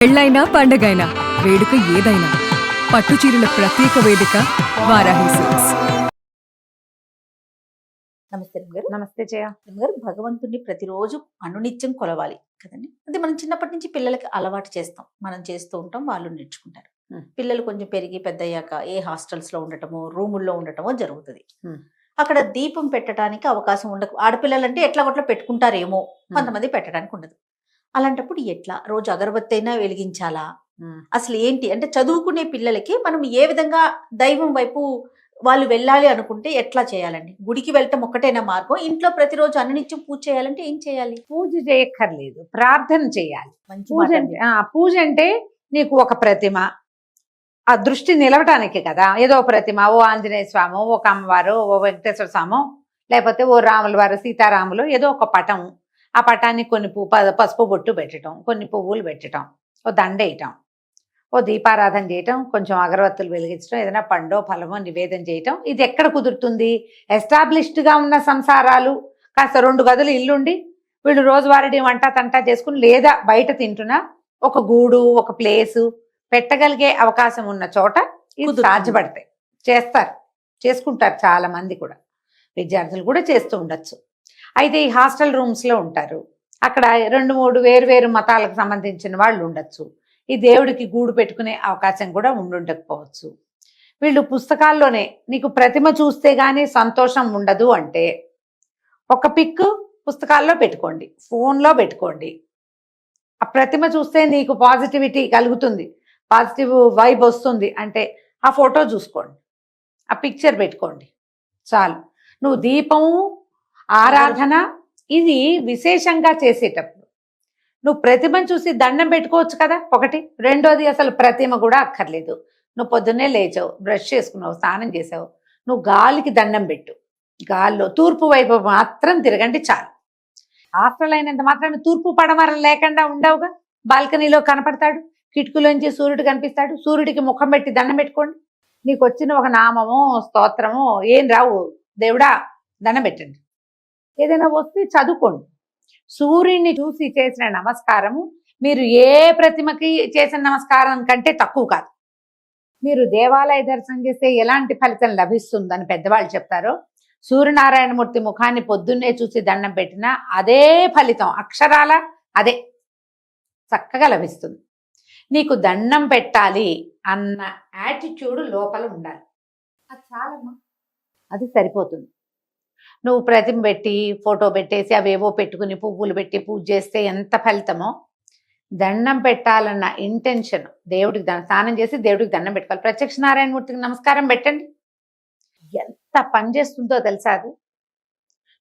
పెళ్ళైనా పండగైనా వేడుక ఏదైనా పట్టుచీరల ప్రత్యేక వేదిక వారాహి సిల్క్స్. నమస్తే గారు. నమస్తే జయ. గారు, భగవంతుడిని ప్రతిరోజు అనునిత్యం కొలవాలి కదండి. అంటే మనం చిన్నప్పటి నుంచి పిల్లలకి అలవాటు చేస్తాం, మనం చేస్తూ ఉంటాం, వాళ్ళు నేర్చుకుంటారు. పిల్లలు కొంచెం పెరిగి పెద్దయ్యాక ఏ హాస్టల్స్ లో ఉండటమో రూముల్లో ఉండటమో జరుగుతుంది. అక్కడ దీపం పెట్టడానికి అవకాశం ఉండదు. ఆడపిల్లలంటే ఎట్లా కొట్లా పెట్టుకుంటారేమో, కొంతమంది పెట్టడానికి ఉండదు. అలాంటప్పుడు ఎట్లా రోజు అగరబత్తి అయినా వెలిగించాలా? అసలు ఏంటి అంటే చదువుకునే పిల్లలకి మనం ఏ విధంగా దైవం వైపు వాళ్ళు వెళ్ళాలి అనుకుంటే ఎట్లా చేయాలండి? గుడికి వెళ్ళటం ఒక్కటైనా మార్గం? ఇంట్లో ప్రతిరోజు అనునిత్యం పూజ చేయాలంటే ఏం చేయాలి? పూజ చేయక్కర్లేదు, ప్రార్థన చేయాలి. మంచి పూజ మాట. అంటే పూజ అంటే నీకు ఒక ప్రతిమ, ఆ దృష్టి నిలవటానికి కదా. ఏదో ప్రతిమ, ఓ ఆంజనేయ స్వామి, ఒక అమ్మవారు, ఓ వెంకటేశ్వర స్వామి, లేకపోతే ఓ రాముల వారు, సీతారాములు, ఏదో ఒక పటం. ఆ పటానికి కొన్ని పసుపు బొట్టు పెట్టడం, కొన్ని పువ్వులు పెట్టడం, ఓ దండ వేయటం, ఓ దీపారాధన చేయటం, కొంచెం అగరవత్తులు వెలిగించడం, ఏదైనా పండో ఫలమో నివేదన చేయటం. ఇది ఎక్కడ కుదురుతుంది? ఎస్టాబ్లిష్డ్గా ఉన్న సంసారాలు, కాస్త 2 గదులు ఇల్లుండి వీళ్ళు రోజువారీ వంట తంటా చేసుకుని, లేదా బయట తింటున్నా ఒక గూడు, ఒక ప్లేసు పెట్టగలిగే అవకాశం ఉన్న చోట ఇది సాధ్యపడతాయి. చేస్తారు, చేసుకుంటారు చాలా మంది కూడా. విద్యార్థులు కూడా చేస్తూ ఉండొచ్చు. అయితే ఈ హాస్టల్ రూమ్స్లో ఉంటారు, అక్కడ 2-3 వేరు మతాలకు సంబంధించిన వాళ్ళు ఉండొచ్చు. ఈ దేవుడికి గూడు పెట్టుకునే అవకాశం కూడా ఉండకపోవచ్చు. వీళ్ళు పుస్తకాల్లోనే నీకు ప్రతిమ చూస్తే గానీ సంతోషం ఉండదు అంటే ఒక పిక్ పుస్తకాల్లో పెట్టుకోండి, ఫోన్లో పెట్టుకోండి. ఆ ప్రతిమ చూస్తే నీకు పాజిటివిటీ కలుగుతుంది, పాజిటివ్ వైబ్ వస్తుంది అంటే ఆ ఫోటో చూసుకోండి, ఆ పిక్చర్ పెట్టుకోండి చాలు. నువ్వు దీపము, ఆరాధన ఇది విశేషంగా చేసేటప్పుడు నువ్వు ప్రతిమను చూసి దండం పెట్టుకోవచ్చు కదా, ఒకటి. రెండోది, అసలు ప్రతిమ కూడా అక్కర్లేదు. నువ్వు పొద్దున్నే లేచావు, బ్రష్ చేసుకున్నావు, స్నానం చేసావు, నువ్వు గాలికి దండం పెట్టు. గాల్లో తూర్పు వైపు మాత్రం తిరగండి చాలు. హాస్టల్ అయినంత మాత్రం తూర్పు పడమర లేకుండా ఉండవుగా. బాల్కనీలో కనపడతాడు, కిటికీలోంచి సూర్యుడు కనిపిస్తాడు, సూర్యుడికి ముఖం పెట్టి దండం పెట్టుకోండి. నీకు వచ్చిన ఒక నామమో స్తోత్రమో ఏం రావు, దేవుడా దండం పెట్టండి. ఏదైనా వస్తే చదువుకోండి. సూర్యుడిని చూసి చేసిన నమస్కారము మీరు ఏ ప్రతిమకి చేసిన నమస్కారం కంటే తక్కువ కాదు. మీరు దేవాలయ దర్శనం చేస్తే ఎలాంటి ఫలితం లభిస్తుందని పెద్దవాళ్ళు చెప్తారో, సూర్యనారాయణమూర్తి ముఖాన్ని పొద్దున్నే చూసి దండం పెట్టినా అదే ఫలితం, అక్షరాల అదే చక్కగా లభిస్తుంది. నీకు దండం పెట్టాలి అన్న యాటిట్యూడ్ లోపల ఉండాలి, అది చాలమ్మా, అది సరిపోతుంది. నువ్వు ప్రతిమ పెట్టి ఫోటో పెట్టేసి అవేవో పెట్టుకుని పువ్వులు పెట్టి పూజ చేస్తే ఎంత ఫలితమో, దండం పెట్టాలన్న ఇంటెన్షన్, దేవుడికి స్నానం చేసి దేవుడికి దండం పెట్టుకోవాలి. ప్రత్యక్ష నారాయణమూర్తికి నమస్కారం పెట్టండి, ఎంత పని చేస్తుందో తెలుసా అది.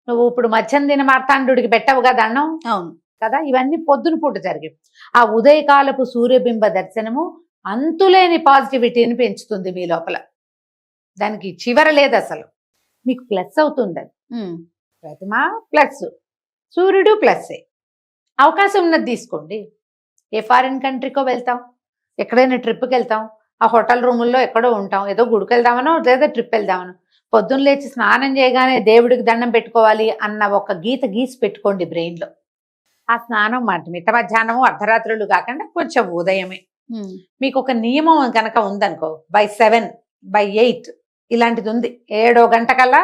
నువ్వు ఇప్పుడు మధ్యాహ్న మార్తాండుడికి పెట్టవుగా దండం, అవును కదా. ఇవన్నీ పొద్దున పూట జరిగి ఆ ఉదయకాలపు సూర్యబింబ దర్శనము అంతులేని పాజిటివిటీని పెంచుతుంది మీ లోపల. దానికి చివర లేదు అసలు, మీకు ప్లస్ అవుతుంది అది. ప్రతిమ ప్లస్, సూర్యుడు ప్లస్సే. అవకాశం ఉన్నది తీసుకోండి. ఏ ఫారిన్ కంట్రీకో వెళ్తాం, ఎక్కడైనా ట్రిప్కి వెళ్తాం, ఆ హోటల్ రూముల్లో ఎక్కడో ఉంటాం, ఏదో గుడికి వెళ్దామనో లేదా ట్రిప్ వెళ్దామనో, పొద్దున్న లేచి స్నానం చేయగానే దేవుడికి దండం పెట్టుకోవాలి అన్న ఒక గీత గీసి పెట్టుకోండి బ్రెయిన్లో. ఆ స్నానం మిట్ట మధ్యాహ్నము అర్ధరాత్రులు కాకుండా కొంచెం ఉదయమే. మీకు ఒక నియమం కనుక ఉందనుకో, by 7 by 8 ఇలాంటిది ఉంది. 7వ గంటకల్లా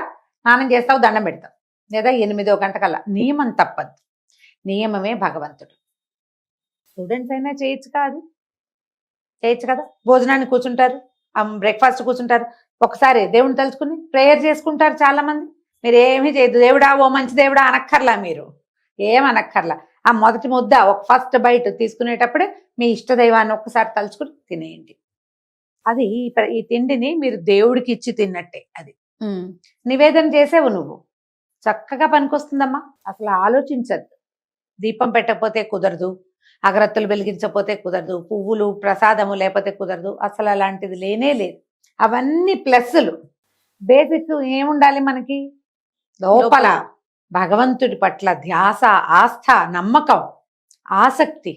స్నానం చేస్తావు, దండం పెడతావు, లేదా 8వ గంటకల్లా. నియమం తప్పదు, నియమమే భగవంతుడు. స్టూడెంట్స్ అయినా చేయొచ్చు కాదు, చేయొచ్చు కదా. భోజనాన్ని కూర్చుంటారు, బ్రేక్ఫాస్ట్ కూర్చుంటారు, ఒకసారి దేవుని తలుచుకుని ప్రేయర్ చేసుకుంటారు చాలా మంది. మీరు ఏమీ చేయదు, దేవుడా ఓ మంచి దేవుడా అనక్కర్లా, మీరు ఏమనక్కర్లా. ఆ మొదటి ముద్ద, ఒక ఫస్ట్ బైట్ తీసుకునేటప్పుడే మీ ఇష్టదైవాన్ని ఒక్కసారి తలుచుకుని తినేయండి. అది ఈ తిండిని మీరు దేవుడికి ఇచ్చి తిన్నట్టే. అది నివేదన చేసేవు నువ్వు, చక్కగా పనికొస్తుందమ్మా. అసలు ఆలోచించద్దు. దీపం పెట్టకపోతే కుదరదు, అగరత్తులు వెలిగించకపోతే కుదరదు, పువ్వులు ప్రసాదము లేకపోతే కుదరదు, అసలు అలాంటిది లేనే లేదు. అవన్నీ ప్లస్సులు. బేసిక్ ఏముండాలి మనకి లోపల? భగవంతుడి పట్ల ధ్యాస, ఆస్థ, నమ్మకం, ఆసక్తి.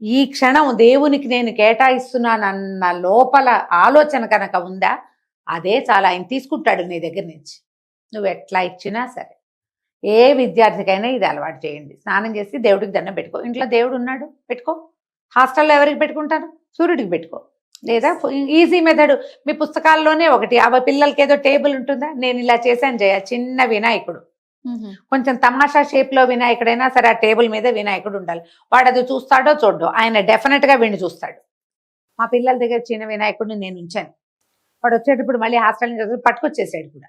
ఈ క్షణం దేవునికి నేను కేటాయిస్తున్నానన్న లోపల ఆలోచన కనుక ఉందా, అదే చాలా. ఆయన తీసుకుంటాడు నీ దగ్గర నుంచి, నువ్వు ఎట్లా ఇచ్చినా సరే. ఏ విద్యార్థికైనా ఇది అలవాటు చేయండి. స్నానం చేసి దేవుడికి దండం పెట్టుకో, ఇంట్లో దేవుడు ఉన్నాడు పెట్టుకో, హాస్టల్లో ఎవరికి పెట్టుకుంటారు? సూర్యుడికి పెట్టుకో. లేదా ఈజీ మెథడ్ మీ పుస్తకాల్లోనే ఒకటి, అవి పిల్లలకి ఏదో టేబుల్ ఉంటుందా, నేను ఇలా చేశాను జయ, చిన్న వినాయకుడు, కొంచెం తమాషా షేప్ లో వినాయకుడైనా సరే, ఆ టేబుల్ మీద వినాయకుడు ఉండాలి. వాడు అది చూస్తాడో చూడ్డో, ఆయన డెఫినెట్ గా వీడిని చూస్తాడు. మా పిల్లల దగ్గర చిన్న వినాయకుడిని నేను ఉంచాను. వాడు వచ్చేటప్పుడు మళ్ళీ హాస్టల్ నుంచి పట్టుకొచ్చేసాడు కూడా.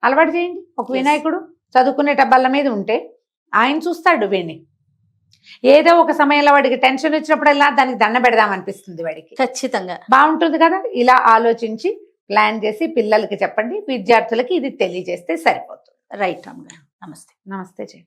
అలవాటు చేయండి. ఒక వినాయకుడు చదువుకునే బల్ల మీద ఉంటే ఆయన చూస్తాడు వీడిని. ఏదో ఒక సమయంలో వాడికి టెన్షన్ వచ్చినప్పుడల్లా దానికి దండ పెడదాం అనిపిస్తుంది వాడికి. ఖచ్చితంగా బాగుంటుంది కదా. ఇలా ఆలోచించి ప్లాన్ చేసి పిల్లలకి చెప్పండి, విద్యార్థులకి ఇది తెలియజేస్తే సరిపోతుంది. రైట్ రామ్ గారు. నమస్తే. నమస్తే జయ.